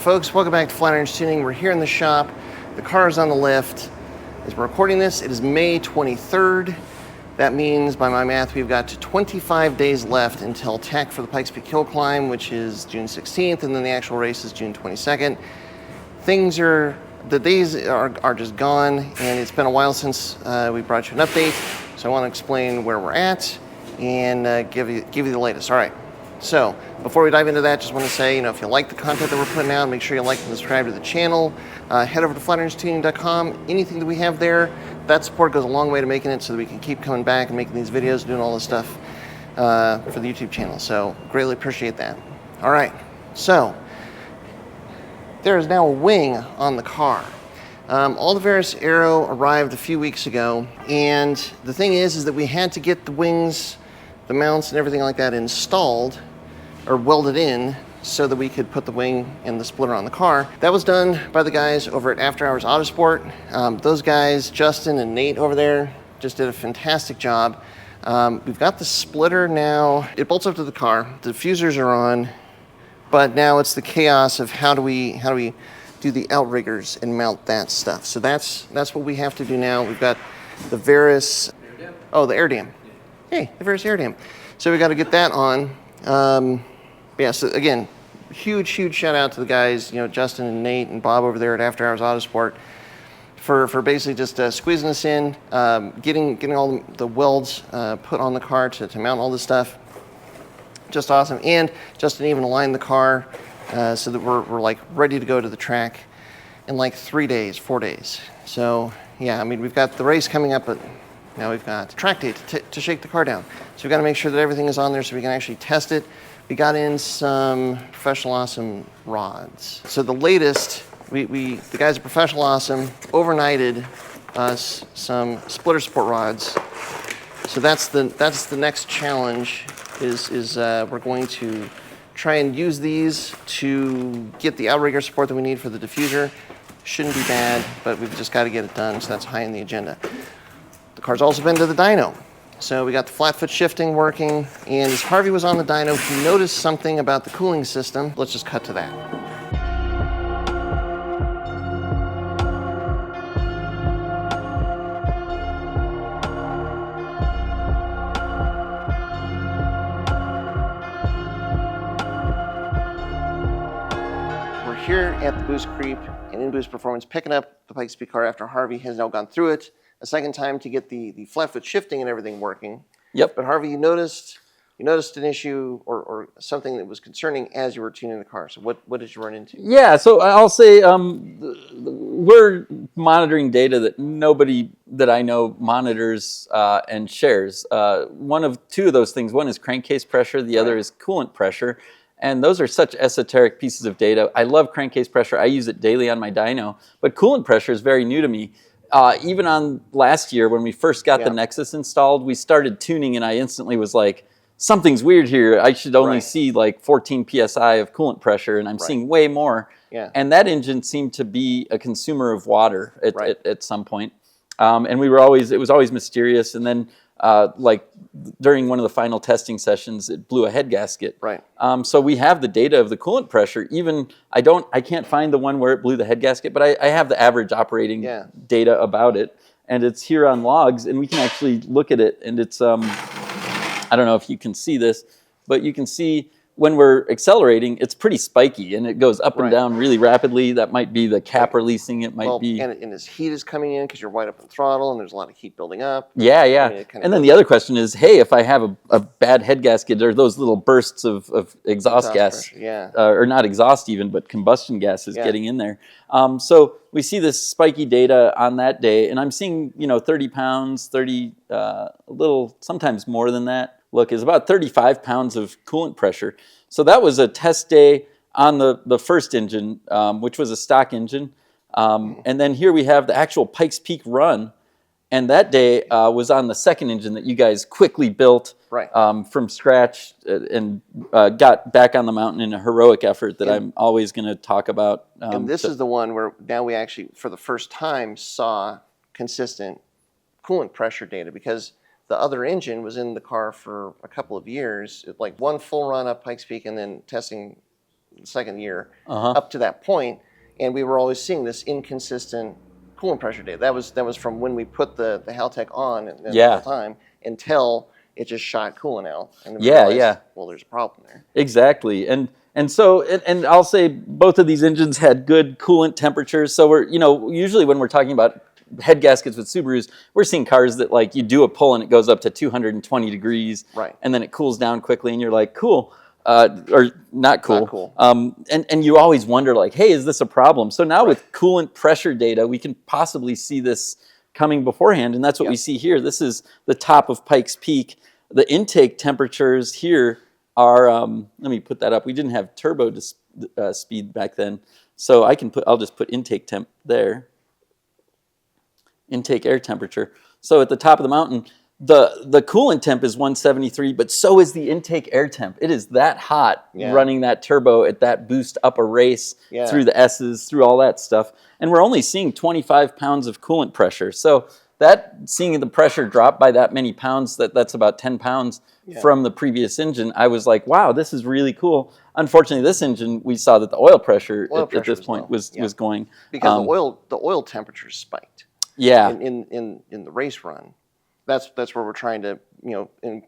Folks, welcome back to Flat Iron Tuning. We're here in the shop. The car is on the lift. As we're recording this, it is May 23rd. That means, by my math, we've got 25 days left until tech for the Pikes Peak Hill Climb, which is June 16th, and then the actual race is June 22nd. The days are just gone, and it's been a while since we brought you an update, so I want to explain where we're at and give you the latest. All right. So before we dive into that, just want to say, if you like the content that we're putting out, make sure you like and subscribe to the channel. Head over to flatironstuning.com. Anything that we have there, that support goes a long way to making it so that we can keep coming back and making these videos, doing all this stuff for the YouTube channel. So greatly appreciate that. All right, so there is now a wing on the car. All the Verus Aero arrived a few weeks ago, and the thing is that we had to get the wings, the mounts and everything like that installed or welded in so that we could put the wing and the splitter on the car. That was done by the guys over at After Hours Autosport. Those guys, Justin and Nate over there, just did a fantastic job. We've got the splitter now. It bolts up to the car. The diffusers are on, but now it's the chaos of how do we do the outriggers and mount that stuff. So that's what we have to do now. We've got the Verus, the air dam. Hey, the Verus air dam. So we got to get that on. So again, huge shout out to the guys, Justin and Nate and Bob over there at After Hours Autosport for basically just squeezing us in, getting all the welds put on the car to mount all this stuff. Just awesome. And Justin even aligned the car so that we're like ready to go to the track in like 4 days. So yeah, I mean, we've got the race coming up, but now we've got track day to shake the car down. So we've got to make sure that everything is on there so we can actually test it. We got in some Professional Awesome rods. So the latest, the guys at Professional Awesome overnighted us some splitter support rods. So that's the next challenge is we're going to try and use these to get the outrigger support that we need for the diffuser. Shouldn't be bad, but we've just got to get it done, so that's high on the agenda. The car's also been to the dyno. So we got the flat foot shifting working, and as Harvey was on the dyno, he noticed something about the cooling system. Let's just cut to that. We're here at the Boostcreep and in Boost Performance, picking up the Pikes Peak car after Harvey has now gone through it a second time to get the flat foot shifting and everything working. Yep. But Harvey, you noticed an issue or something that was concerning as you were tuning the car. So what did you run into? Yeah, so I'll say we're monitoring data that nobody that I know monitors and shares. One of two of those things, one is crankcase pressure, the other is coolant pressure. And those are such esoteric pieces of data. I love crankcase pressure. I use it daily on my dyno. But coolant pressure is very new to me. Even on last year when we first got the Nexus installed, we started tuning and I instantly was like, something's weird here. I should only see like 14 PSI of coolant pressure and I'm seeing way more. Yeah. And that engine seemed to be a consumer of water at some point. And it was always mysterious. And then like during one of the final testing sessions, it blew a head gasket. Right. So we have the data of the coolant pressure. Even I can't find the one where it blew the head gasket, but I have the average operating data about it, and it's here on logs, and we can actually look at it. And it's I don't know if you can see this, but you can see when we're accelerating, it's pretty spiky and it goes up and down really rapidly. That might be the cap releasing. It might be. And as heat is coming in because you're wide open throttle and there's a lot of heat building up. Yeah, yeah. I mean, and then the other question is, hey, if I have a bad head gasket, are those little bursts of exhaust gas, pressure, or not exhaust even, but combustion gas is getting in there. So we see this spiky data on that day, and I'm seeing 30 pounds, a little, sometimes more than that. Look, is about 35 pounds of coolant pressure. So that was a test day on the first engine, which was a stock engine. And then here we have the actual Pikes Peak run. And that day was on the second engine that you guys quickly built from scratch and got back on the mountain in a heroic effort that I'm always going to talk about. And this is the one where now we actually, for the first time, saw consistent coolant pressure data, because the other engine was in the car for a couple of years, like one full run up Pikes Peak and then testing second year up to that point, and we were always seeing this inconsistent coolant pressure data. That was from when we put the Haltech on at the whole time until it just shot coolant out, and then we realized, well, there's a problem there. Exactly, and so I'll say both of these engines had good coolant temperatures. So we're usually when we're talking about head gaskets with Subarus, we're seeing cars that like you do a pull and it goes up to 220 degrees, and then it cools down quickly, and you're like, cool. Or not cool. Not cool. And you always wonder like, hey, is this a problem? So now with coolant pressure data, we can possibly see this coming beforehand, and that's what we see here. This is the top of Pikes Peak. The intake temperatures here are, let me put that up. We didn't have turbo speed back then, so I'll just put intake temp there. Intake air temperature. So at the top of the mountain, the coolant temp is 173, but so is the intake air temp. It is that hot running that turbo at that boost up a race through the S's, through all that stuff. And we're only seeing 25 pounds of coolant pressure. So seeing the pressure drop by that many pounds, that's about 10 pounds from the previous engine, I was like, wow, this is really cool. Unfortunately, this engine, we saw that the oil pressure at this point was going. Because the oil temperature spiked. Yeah. In the race run. That's where we're trying to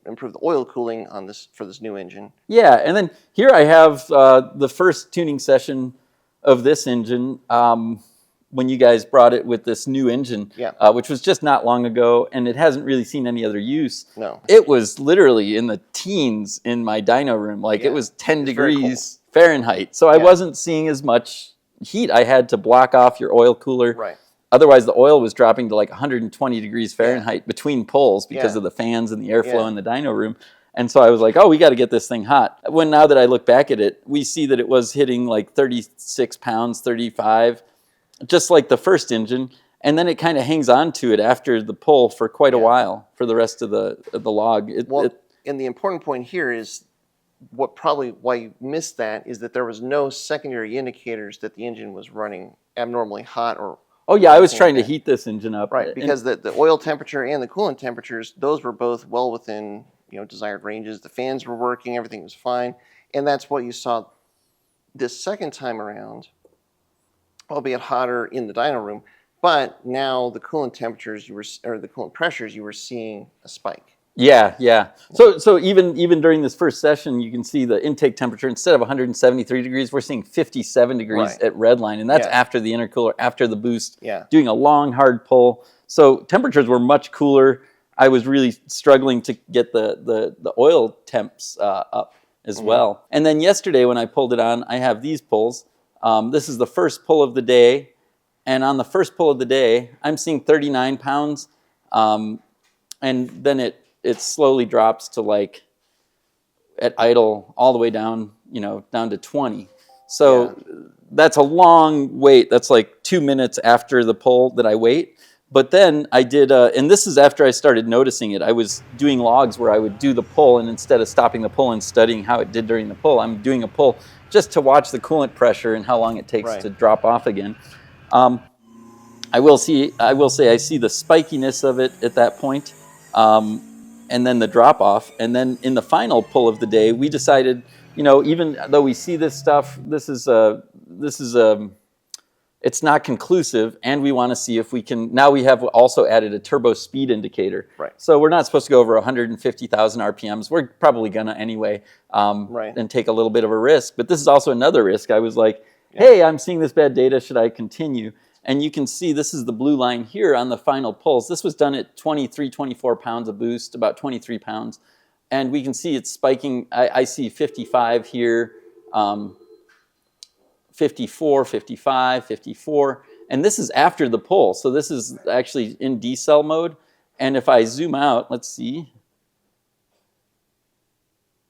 improve the oil cooling on this for this new engine. Yeah, and then here I have the first tuning session of this engine when you guys brought it with this new engine, which was just not long ago, and it hasn't really seen any other use. No, it was literally in the teens in my dyno room, like it was 10 degrees Fahrenheit, so I wasn't seeing as much heat. I had to block off your oil cooler. Right. Otherwise, the oil was dropping to like 120 degrees Fahrenheit between pulls because of the fans and the airflow in the dyno room. And so I was like, oh, we got to get this thing hot. Now that I look back at it, we see that it was hitting like 36 pounds, 35, just like the first engine. And then it kind of hangs on to it after the pull for quite a while for the rest of the log. And the important point here is why you missed that is that there was no secondary indicators that the engine was running abnormally hot or. Oh yeah, I was trying to heat this engine up. Right, because the oil temperature and the coolant temperatures, those were both well within desired ranges. The fans were working, everything was fine, and that's what you saw this second time around, albeit hotter in the dyno room. But now the coolant temperatures or the coolant pressures, you were seeing a spike. Yeah. So even during this first session, you can see the intake temperature, instead of 173 degrees, we're seeing 57 degrees at redline, and that's after the intercooler, after the boost, doing a long, hard pull. So temperatures were much cooler. I was really struggling to get the oil temps up as well. And then yesterday when I pulled it on, I have these pulls. This is the first pull of the day, and on the first pull of the day, I'm seeing 39 pounds, and then it slowly drops to like at idle all the way down, down to 20. So that's a long wait. That's like 2 minutes after the pull that I wait. But then I did, and this is after I started noticing it. I was doing logs where I would do the pull, and instead of stopping the pull and studying how it did during the pull, I'm doing a pull just to watch the coolant pressure and how long it takes to drop off again. I will say I see the spikiness of it at that point. And then the drop off, and then in the final pull of the day, we decided, even though we see this stuff, it's not conclusive, and we want to see if we can. Now we have also added a turbo speed indicator, so we're not supposed to go over 150,000 RPMs. We're probably gonna anyway, and take a little bit of a risk. But this is also another risk. I was like, hey, I'm seeing this bad data. Should I continue? And you can see this is the blue line here on the final pulls. This was done at 23, 24 pounds of boost, about 23 pounds. And we can see it's spiking. I see 55 here, 54, 55, 54. And this is after the pull. So this is actually in decel mode. And if I zoom out, let's see.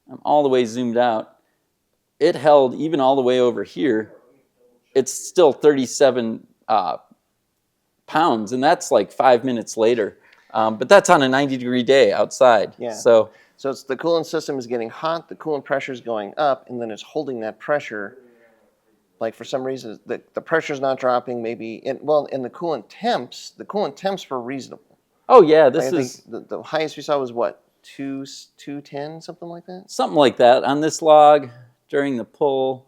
I'm all the way zoomed out. It held even all the way over here. It's still 37 pounds, and that's like 5 minutes later. But that's on a 90-degree day outside. So it's the coolant system is getting hot, the coolant pressure is going up, and then it's holding that pressure. Like for some reason, the pressure's not dropping. Maybe, and the coolant temps were reasonable. Oh yeah, I think the highest we saw was what, 210, something like that. Something like that on this log during the pull.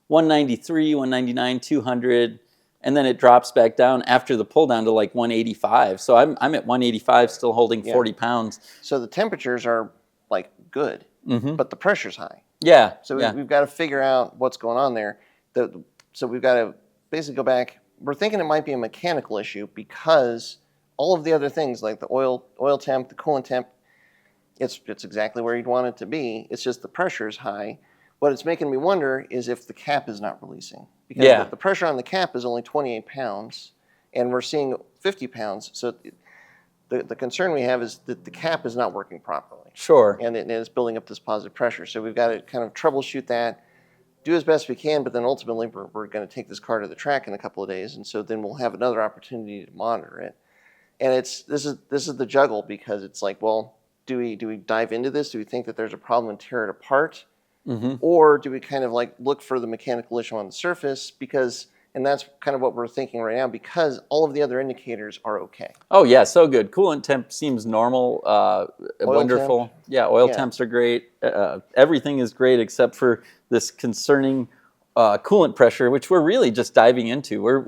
193, 199, 200, and then it drops back down after the pull down to like 185. So I'm at 185, still holding 40 pounds. So the temperatures are like good, but the pressure's high. Yeah. So we've got to figure out what's going on there. So we've got to basically go back. We're thinking it might be a mechanical issue because all of the other things like the oil temp, the coolant temp, it's exactly where you'd want it to be. It's just the pressure is high. What it's making me wonder is if the cap is not releasing. Because the pressure on the cap is only 28 pounds, and we're seeing 50 pounds. So the concern we have is that the cap is not working properly. Sure. And it's building up this positive pressure. So we've got to kind of troubleshoot that, do as best we can, but then ultimately we're going to take this car to the track in a couple of days, and so then we'll have another opportunity to monitor it. And this is the juggle, because it's like, well, do we dive into this? Do we think that there's a problem and tear it apart? Or do we kind of like look for the mechanical issue on the surface? And that's kind of what we're thinking right now, because all of the other indicators are okay. Oh yeah, so good. Coolant temp seems normal, wonderful. Temp. Yeah, oil temps are great. Everything is great except for this concerning coolant pressure, which we're really just diving into. We're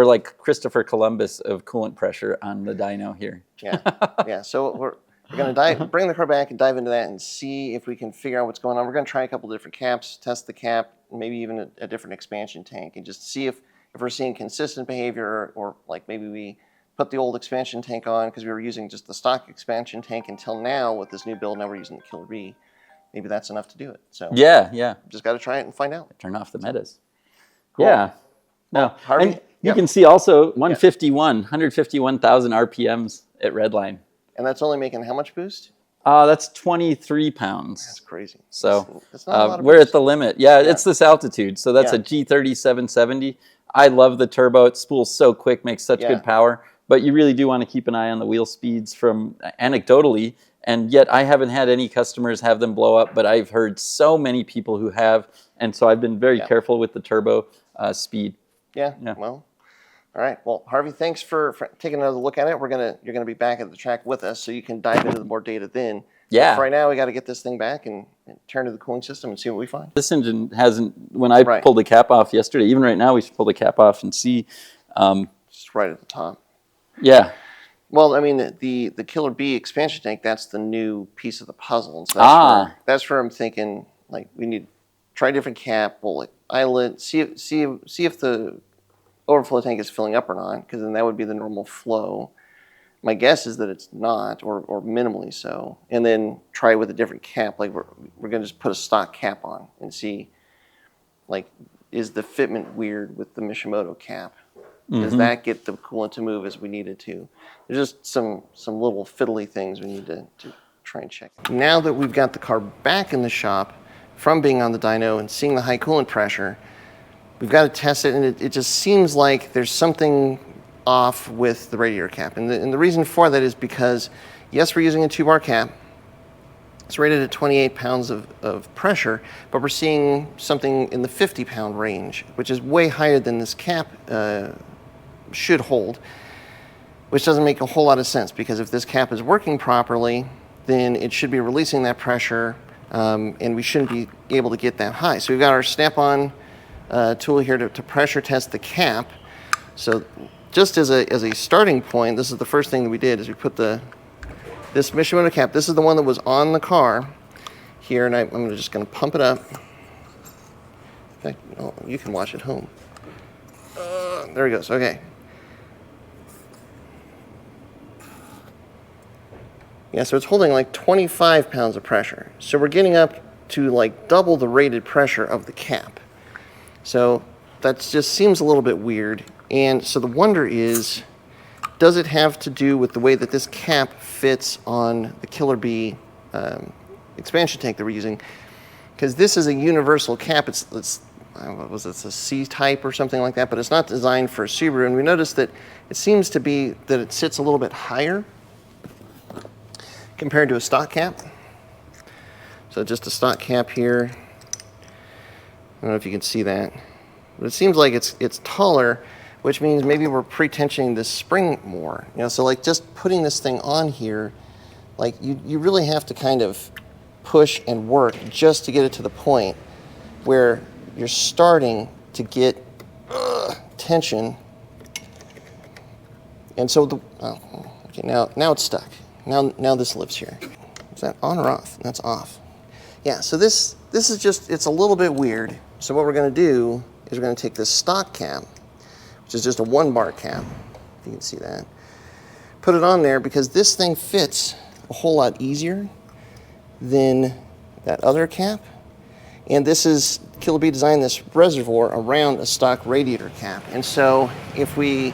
like Christopher Columbus of coolant pressure on the dyno here. Yeah. So we're going to bring the car back and dive into that and see if we can figure out what's going on. We're going to try a couple different caps, test the cap, maybe even a different expansion tank, and just see if we're seeing consistent behavior, or like maybe we put the old expansion tank on because we were using just the stock expansion tank until now with this new build. Now we're using the Killer B. Maybe that's enough to do it. So just got to try it and find out. Turn off the metas. Cool. Yeah. No, Harvey, and you can see also 151,000 RPMs at redline. And that's only making how much boost? That's 23 pounds. That's crazy. So that's not a lot of we're boost. at the limit. Yeah, it's this altitude. So that's a G30 770. I love the turbo. It spools so quick, makes such good power. But you really do want to keep an eye on the wheel speeds from anecdotally. And yet I haven't had any customers have them blow up, but I've heard so many people who have. And so I've been very careful with the turbo speed. Yeah. Well, all right. Well, Harvey, thanks for taking another look at it. You're gonna be back at the track with us, so you can dive into the more data then. Yeah. But for right now, we got to get this thing back and turn to the cooling system and see what we find. This engine hasn't. When I pulled the cap off yesterday, even right now, we should pull the cap off and see. Just right at the top. Yeah. Well, I mean, the Killer B expansion tank, that's the new piece of the puzzle. And so that's where I'm thinking, like, we need to try a different cap, bullet, eyelet, see if the overflow tank is filling up or not, because then that would be the normal flow. My guess is that it's not, or minimally so. And then try with a different cap. Like, we're going to just put a stock cap on and see, like, is the fitment weird with the Mishimoto cap? Does that get the coolant to move as we need it to? There's just some little fiddly things we need to try and check. Now that we've got the car back in the shop from being on the dyno and seeing the high coolant pressure, we've got to test it, and it just seems like there's something off with the radiator cap. And the reason for that is because, yes, we're using a 2-bar cap. It's rated at 28 pounds of pressure, but we're seeing something in the 50-pound range, which is way higher than this cap should hold, which doesn't make a whole lot of sense, because if this cap is working properly, then it should be releasing that pressure, and we shouldn't be able to get that high. So we've got our snap-on tool here to pressure test the cap. So just as a starting point, this is the first thing that we did, is we put this Mishimoto cap. This is the one that was on the car here, and I'm just going to pump it up. In fact, you can watch at home. There he goes. Okay. Yeah, so it's holding like 25 pounds of pressure. So we're getting up to like double the rated pressure of the cap. So that just seems a little bit weird. And so the wonder is, does it have to do with the way that this cap fits on the Killer B expansion tank that we're using? Because this is a universal cap. It's what was it, it's a C-type or something like that, but it's not designed for a Subaru. And we noticed that it seems to be that it sits a little bit higher compared to a stock cap. So just a stock cap here. I don't know if you can see that, but it seems like it's taller, which means maybe we're pre-tensioning this spring more. So like just putting this thing on here, like you really have to kind of push and work just to get it to the point where you're starting to get tension. And so okay, now it's stuck. Now this lives here. Is that on or off? That's off. Yeah, so this is just, it's a little bit weird. So what we're gonna do is we're gonna take this stock cap, which is just a 1-bar cap, if you can see that, put it on there because this thing fits a whole lot easier than that other cap. And this is, Kilby designed this reservoir around a stock radiator cap. And so if we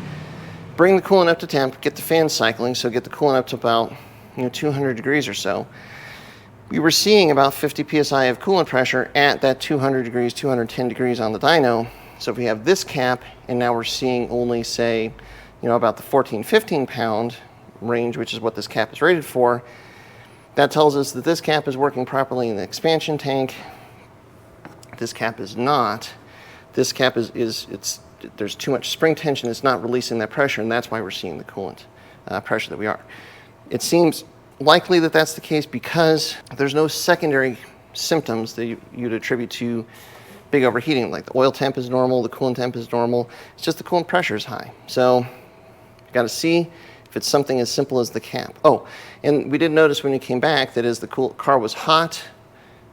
bring the coolant up to temp, get the fan cycling, so get the coolant up to about 200 degrees or so, we were seeing about 50 psi of coolant pressure at that 200 degrees, 210 degrees on the dyno. So if we have this cap, and now we're seeing only, say, about the 14, 15 pound range, which is what this cap is rated for, that tells us that this cap is working properly in the expansion tank. This cap is not. This cap there's too much spring tension. It's not releasing that pressure, and that's why we're seeing the coolant pressure that we are. It seems likely that that's the case because there's no secondary symptoms that you'd attribute to big overheating. Like the oil temp is normal, the coolant temp is normal. It's just the coolant pressure is high. So you got to see if it's something as simple as the cap. Oh, and we did notice when you came back that as the car was hot,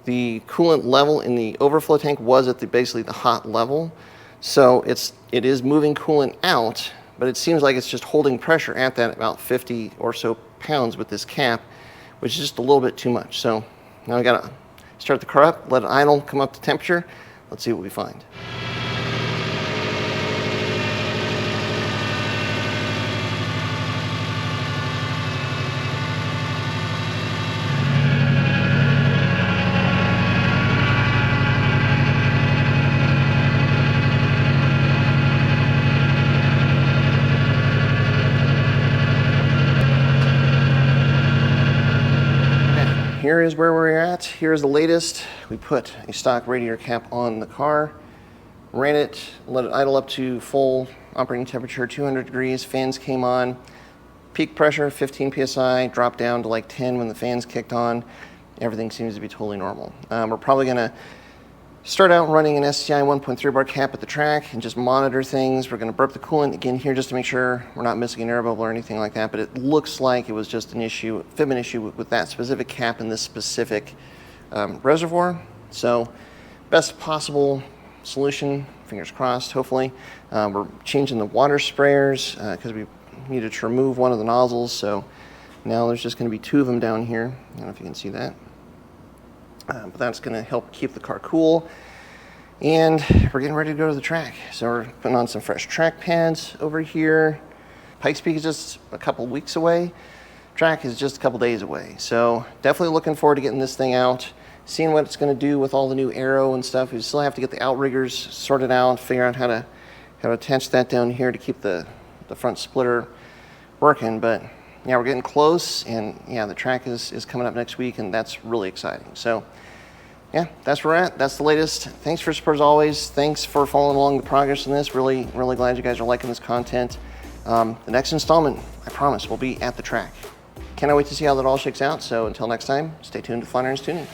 the coolant level in the overflow tank was at basically the hot level. So it is moving coolant out, but it seems like it's just holding pressure at that about 50 or so pounds with this cap, which is just a little bit too much. So now I gotta start the car up, let it idle, come up to temperature. Let's see what we find. Here is where we're at. Here's the latest. We put a stock radiator cap on the car, ran it, let it idle up to full operating temperature, 200 degrees, fans came on, peak pressure, 15 PSI, dropped down to like 10 when the fans kicked on. Everything seems to be totally normal. We're probably gonna start out running an STI 1.3 bar cap at the track and just monitor things. We're gonna burp the coolant again here just to make sure we're not missing an air bubble or anything like that, but it looks like it was just an issue, fitment issue with that specific cap and this specific reservoir. So best possible solution, fingers crossed, hopefully. We're changing the water sprayers because we needed to remove one of the nozzles, so now there's just gonna be 2 of them down here. I don't know if you can see that. But that's going to help keep the car cool. And we're getting ready to go to the track. So we're putting on some fresh track pads over here. Pikes Peak is just a couple weeks away. Track is just a couple days away. So definitely looking forward to getting this thing out, seeing what it's going to do with all the new aero and stuff. We still have to get the outriggers sorted out, figure out how to attach that down here to keep the front splitter working. But yeah, we're getting close, and yeah, the track is coming up next week, and that's really exciting. So yeah, that's where we're at. That's the latest. Thanks for your support as always. Thanks for following along the progress in this. Really glad you guys are liking this content. The next installment, I promise, will be at the track. Cannot wait to see how that all shakes out. So until next time, stay tuned to Flying Irons Tuning.